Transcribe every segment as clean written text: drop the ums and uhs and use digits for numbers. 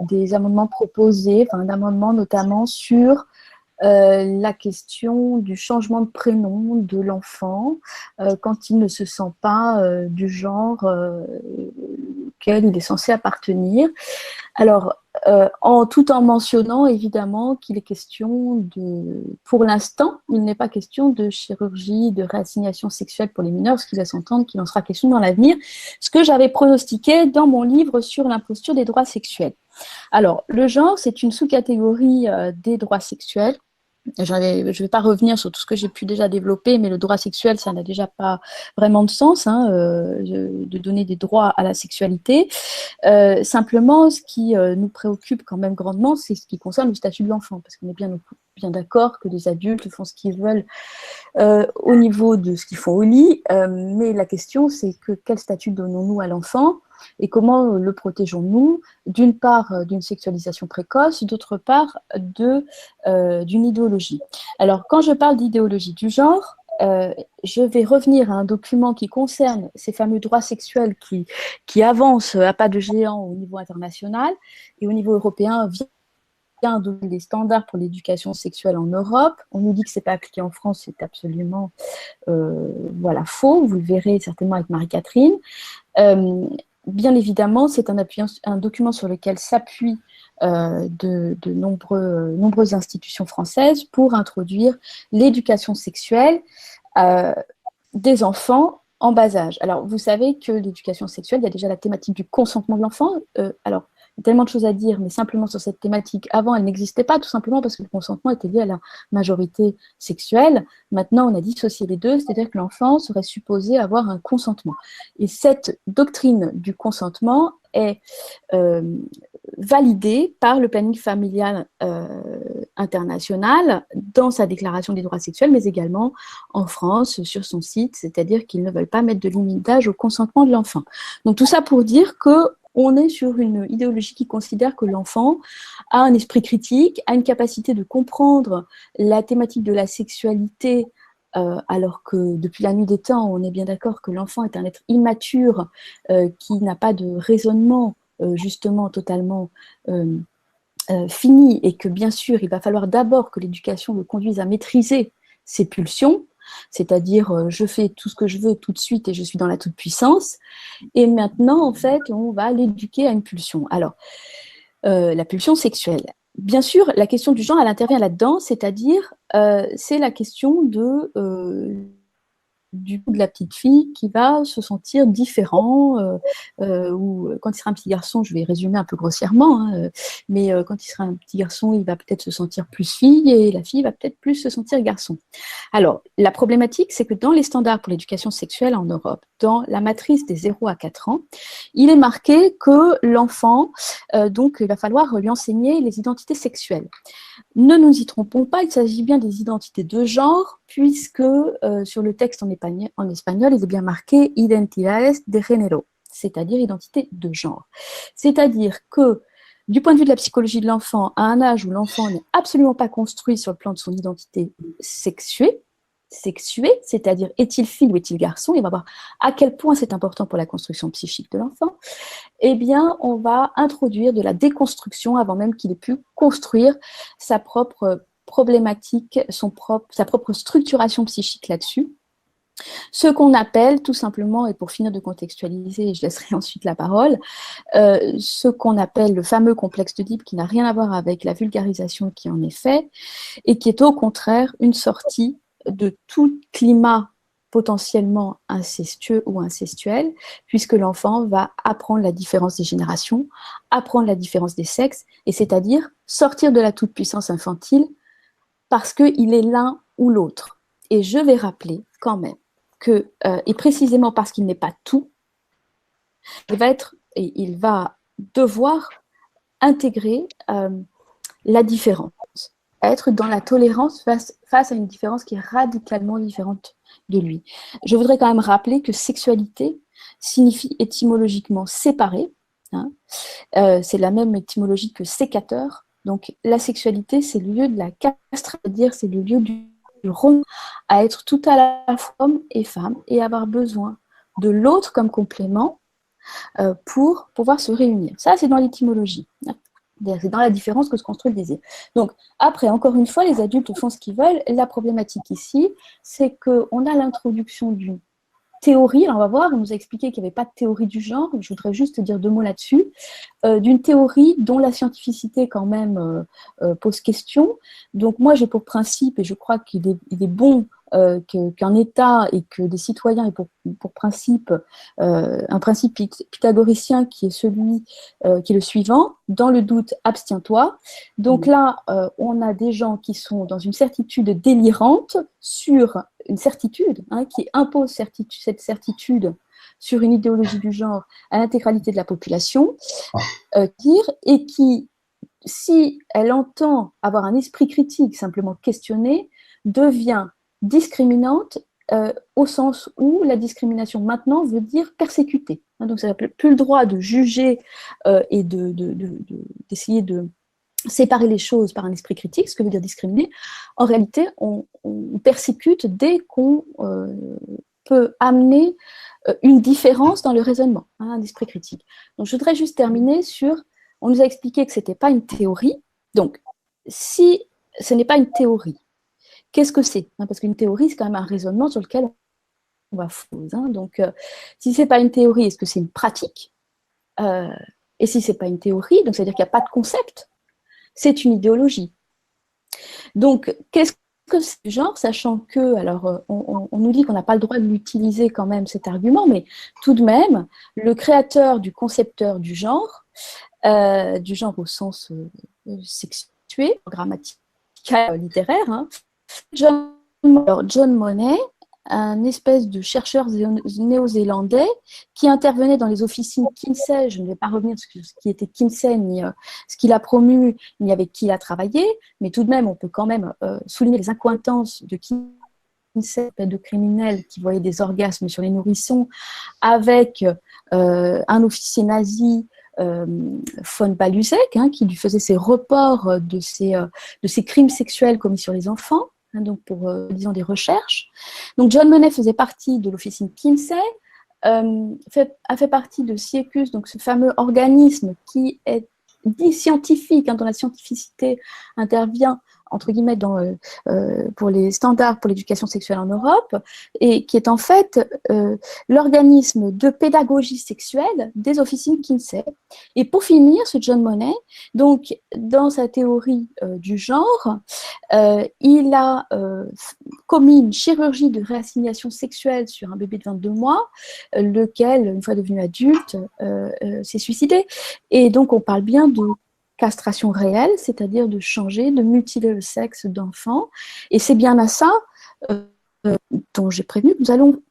des amendements proposés, enfin un amendement notamment sur la question du changement de prénom de l'enfant quand il ne se sent pas du genre auquel il est censé appartenir. Alors, tout en mentionnant évidemment qu'il est question pour l'instant, il n'est pas question de chirurgie, de réassignation sexuelle pour les mineurs, ce qui laisse entendre qu'il en sera question dans l'avenir, ce que j'avais pronostiqué dans mon livre sur l'imposture des droits sexuels. Alors, le genre, c'est une sous-catégorie des droits sexuels. Je ne vais pas revenir sur tout ce que j'ai pu déjà développer, mais le droit sexuel, ça n'a déjà pas vraiment de sens, de donner des droits à la sexualité. Simplement, ce qui nous préoccupe quand même grandement, c'est ce qui concerne le statut de l'enfant, parce qu'on est bien d'accord que les adultes font ce qu'ils veulent au niveau de ce qu'ils font au lit, mais la question, c'est que quel statut donnons-nous à l'enfant et comment le protégeons-nous, d'une part d'une sexualisation précoce, d'autre part d'une idéologie. Alors, quand je parle d'idéologie du genre, je vais revenir à un document qui concerne ces fameux droits sexuels qui avancent à pas de géant au niveau international et au niveau européen donner des standards pour l'éducation sexuelle en Europe. On nous dit que ce n'est pas appliqué en France, c'est absolument faux. Vous le verrez certainement avec Marie-Catherine. Bien évidemment, c'est un document sur lequel s'appuient de nombreuses institutions françaises pour introduire l'éducation sexuelle des enfants en bas âge. Alors, vous savez que l'éducation sexuelle, il y a déjà la thématique du consentement de l'enfant. Alors, il y a tellement de choses à dire, mais simplement sur cette thématique. Avant, elle n'existait pas, tout simplement parce que le consentement était lié à la majorité sexuelle. Maintenant, on a dissocié les deux, c'est-à-dire que l'enfant serait supposé avoir un consentement. Et cette doctrine du consentement est validée par le planning familial international dans sa déclaration des droits sexuels, mais également en France, sur son site, c'est-à-dire qu'ils ne veulent pas mettre de limite d'âge au consentement de l'enfant. Donc tout ça pour dire qu'on est sur une idéologie qui considère que l'enfant a un esprit critique, a une capacité de comprendre la thématique de la sexualité, alors que depuis la nuit des temps, on est bien d'accord que l'enfant est un être immature qui n'a pas de raisonnement justement totalement fini, et que bien sûr, il va falloir d'abord que l'éducation le conduise à maîtriser ses pulsions, c'est-à-dire je fais tout ce que je veux tout de suite et je suis dans la toute-puissance, et maintenant, en fait, on va l'éduquer à une pulsion. Alors, la pulsion sexuelle. Bien sûr, la question du genre, elle intervient là-dedans, c'est-à-dire, c'est la question du coup de la petite fille qui va se sentir différent, ou quand il sera un petit garçon, je vais résumer un peu grossièrement, mais quand il sera un petit garçon, il va peut-être se sentir plus fille et la fille va peut-être plus se sentir garçon. Alors, la problématique, c'est que dans les standards pour l'éducation sexuelle en Europe, dans la matrice des 0 à 4 ans, il est marqué que l'enfant, donc il va falloir lui enseigner les identités sexuelles. Ne nous y trompons pas, il s'agit bien des identités de genre, puisque sur le texte en espagnol, il est bien marqué « identidades de género », c'est-à-dire identité de genre. C'est-à-dire que, du point de vue de la psychologie de l'enfant, à un âge où l'enfant n'est absolument pas construit sur le plan de son identité sexuée, c'est-à-dire est-il fille ou est-il garçon, il va voir à quel point c'est important pour la construction psychique de l'enfant, eh bien, on va introduire de la déconstruction avant même qu'il ait pu construire sa propre problématique, sa propre structuration psychique là-dessus. Ce qu'on appelle tout simplement, et pour finir de contextualiser, je laisserai ensuite la parole, ce qu'on appelle le fameux complexe d'Oedipe, qui n'a rien à voir avec la vulgarisation qui en est faite, et qui est au contraire une sortie de tout climat potentiellement incestueux ou incestuel, puisque l'enfant va apprendre la différence des générations, apprendre la différence des sexes, et c'est-à-dire sortir de la toute-puissance infantile parce qu'il est l'un ou l'autre. Et je vais rappeler quand même que, et précisément parce qu'il n'est pas tout, il va devoir intégrer la différence, être dans la tolérance face à une différence qui est radicalement différente de lui. Je voudrais quand même rappeler que sexualité signifie étymologiquement séparer, c'est la même étymologie que sécateur. Donc la sexualité, c'est le lieu de la castre, c'est-à-dire c'est le lieu du rond à être tout à la fois homme et femme et avoir besoin de l'autre comme complément pour pouvoir se réunir. Ça, c'est dans l'étymologie. C'est dans la différence que se construit le désir. Donc, après, encore une fois, les adultes font ce qu'ils veulent. La problématique ici, c'est qu'on a l'introduction d'une théorie. Alors, on va voir, on nous a expliqué qu'il n'y avait pas de théorie du genre. Je voudrais juste dire 2 mots là-dessus. D'une théorie dont la scientificité, quand même, pose question. Donc, moi, j'ai pour principe, et je crois qu'il est bon qu'un État et que des citoyens aient pour principe un principe pythagoricien qui est qui est le suivant: dans le doute, abstiens-toi. Donc là, on a des gens qui sont dans une certitude délirante sur une certitude, qui impose cette certitude sur une idéologie du genre à l'intégralité de la population, et qui, si elle entend avoir un esprit critique, simplement questionner, devient discriminante, au sens où la discrimination maintenant veut dire persécuter. Donc ça n'a plus le droit de juger et d'essayer de séparer les choses par un esprit critique, ce que veut dire discriminer. En réalité, on persécute dès qu'on peut amener une différence dans le raisonnement, un esprit critique. Donc je voudrais juste terminer sur, on nous a expliqué que ce n'était pas une théorie. Donc, si ce n'est pas une théorie, qu'est-ce que c'est? Parce qu'une théorie, c'est quand même un raisonnement sur lequel on va fouiller. Donc, si ce n'est pas une théorie, est-ce que c'est une pratique? Et si ce n'est pas une théorie, donc c'est-à-dire qu'il n'y a pas de concept, c'est une idéologie. Donc, qu'est-ce que c'est le genre, sachant que, alors, on nous dit qu'on n'a pas le droit de l'utiliser quand même, cet argument, mais tout de même, le créateur du concepteur du genre au sens sexué, grammatical, littéraire, John Monnet, un espèce de chercheur néo-zélandais qui intervenait dans les officines Kinsey. Je ne vais pas revenir sur ce qui était Kinsey ni ce qu'il a promu ni avec qui il a travaillé, mais tout de même, on peut quand même souligner les accointances de Kinsey, de criminels qui voyaient des orgasmes sur les nourrissons, avec un officier nazi, von Balusek, qui lui faisait ses reports de ses crimes sexuels commis sur les enfants, donc pour, disons, des recherches. Donc John Monnet faisait partie de l'officine Kinsey, a fait partie de CIECUS, donc ce fameux organisme qui est dit scientifique, dont la scientificité intervient entre guillemets pour les standards pour l'éducation sexuelle en Europe, et qui est en fait l'organisme de pédagogie sexuelle des officines Kinsey. Et pour finir, ce John Monnet, donc dans sa théorie du genre, il a commis une chirurgie de réassignation sexuelle sur un bébé de 22 mois, lequel, une fois devenu adulte, s'est suicidé. Et donc on parle bien de castration réelle, c'est-à-dire de changer, de mutiler le sexe d'enfants. Et c'est bien à ça dont j'ai prévenu que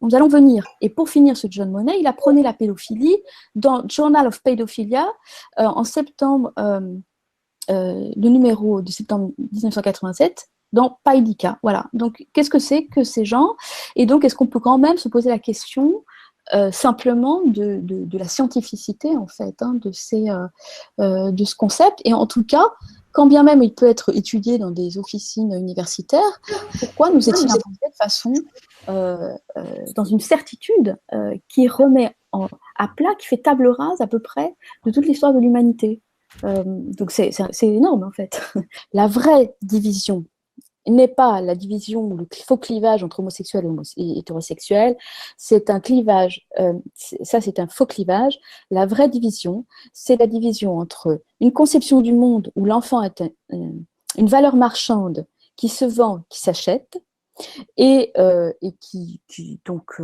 nous allons venir. Et pour finir, ce John Monnet, il a prôné la pédophilie dans Journal of Pedophilia en septembre, le numéro de septembre 1987, dans Paidika. Voilà. Donc, qu'est-ce que c'est que ces gens? Et donc, est-ce qu'on peut quand même se poser la question simplement de la scientificité, en fait, de ce concept? Et en tout cas, quand bien même il peut être étudié dans des officines universitaires, pourquoi nous est-il imposé de façon dans une certitude qui remet à plat, qui fait table rase à peu près de toute l'histoire de l'humanité? Donc c'est énorme, en fait. La vraie division n'est pas la division ou le faux clivage entre homosexuels et hétérosexuels. C'est un clivage, c'est un faux clivage. La vraie division, c'est la division entre une conception du monde où l'enfant est une valeur marchande qui se vend, qui s'achète, et qui donc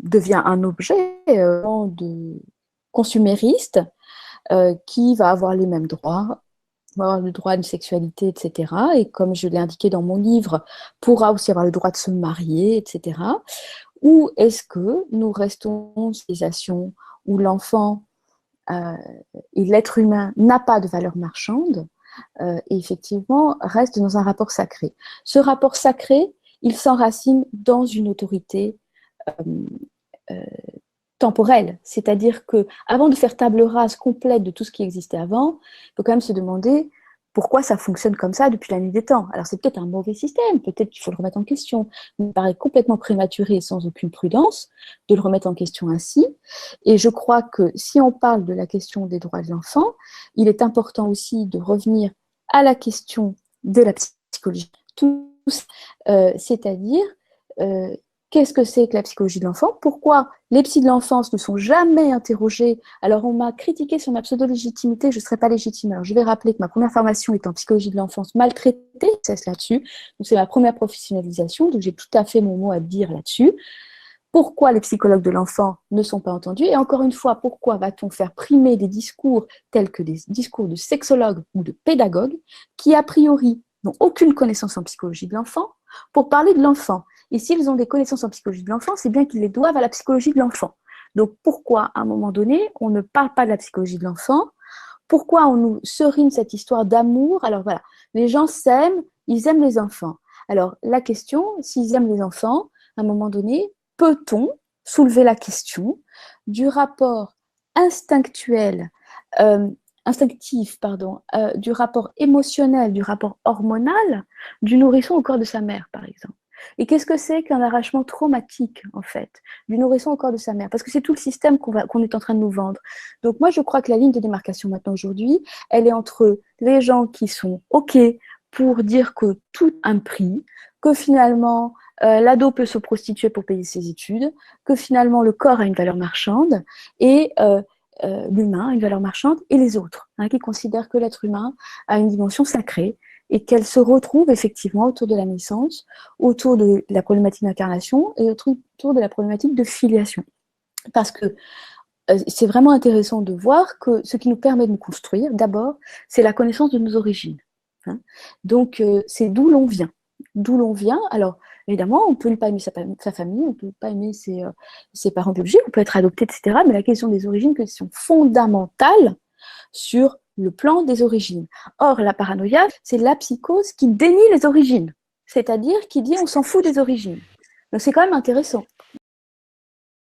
devient un objet de consumériste qui va avoir les mêmes droits, avoir le droit à une sexualité, etc. Et comme je l'ai indiqué dans mon livre, pourra aussi avoir le droit de se marier, etc. Ou est-ce que nous restons dans une civilisation où l'enfant et l'être humain n'a pas de valeur marchande et effectivement reste dans un rapport sacré. Ce rapport sacré, il s'enracine dans une autorité temporelle, c'est-à-dire que avant de faire table rase complète de tout ce qui existait avant, il faut quand même se demander pourquoi ça fonctionne comme ça depuis la nuit des temps. Alors c'est peut-être un mauvais système, peut-être qu'il faut le remettre en question. Il me paraît complètement prématuré et sans aucune prudence de le remettre en question ainsi. Et je crois que si on parle de la question des droits de l'enfant, il est important aussi de revenir à la question de la psychologie, c'est-à-dire qu'est-ce que c'est que la psychologie de l'enfant? Pourquoi les psys de l'enfance ne sont jamais interrogés? Alors, on m'a critiqué sur ma pseudo-légitimité, je ne serais pas légitime. Alors, je vais rappeler que ma première formation est en psychologie de l'enfance maltraitée, c'est là-dessus. Donc, c'est ma première professionnalisation, donc j'ai tout à fait mon mot à dire là-dessus. Pourquoi les psychologues de l'enfant ne sont pas entendus? Et encore une fois, pourquoi va-t-on faire primer des discours tels que des discours de sexologues ou de pédagogues qui, a priori, n'ont aucune connaissance en psychologie de l'enfant pour parler de l'enfant? Et s'ils ont des connaissances en psychologie de l'enfant, c'est bien qu'ils les doivent à la psychologie de l'enfant. Donc pourquoi, à un moment donné, on ne parle pas de la psychologie de l'enfant? Pourquoi on nous serine cette histoire d'amour? Alors voilà, les gens s'aiment, ils aiment les enfants. Alors la question, s'ils aiment les enfants, à un moment donné, peut-on soulever la question du rapport instinctuel, instinctif, du rapport émotionnel, du rapport hormonal du nourrisson au corps de sa mère, par exemple? Et qu'est-ce que c'est qu'un arrachement traumatique, en fait, du nourrisson au corps de sa mère? Parce que c'est tout le système qu'on est en train de nous vendre. Donc moi, je crois que la ligne de démarcation maintenant aujourd'hui, elle est entre les gens qui sont OK pour dire que tout a un prix, que finalement, l'ado peut se prostituer pour payer ses études, que finalement, le corps a une valeur marchande, et l'humain a une valeur marchande, et les autres, qui considèrent que l'être humain a une dimension sacrée, et qu'elle se retrouve effectivement autour de la naissance, autour de la problématique d'incarnation et autour de la problématique de filiation. Parce que c'est vraiment intéressant de voir que ce qui nous permet de nous construire, d'abord, c'est la connaissance de nos origines. Donc, c'est d'où l'on vient. D'où l'on vient. Alors, évidemment, on ne peut pas aimer sa famille, on ne peut pas aimer ses parents biologiques, on peut être adopté, etc. Mais la question des origines, est une question fondamentale sur le plan des origines. Or, la paranoïa, c'est la psychose qui dénie les origines, c'est-à-dire qui dit on s'en fout des origines. Donc c'est quand même intéressant.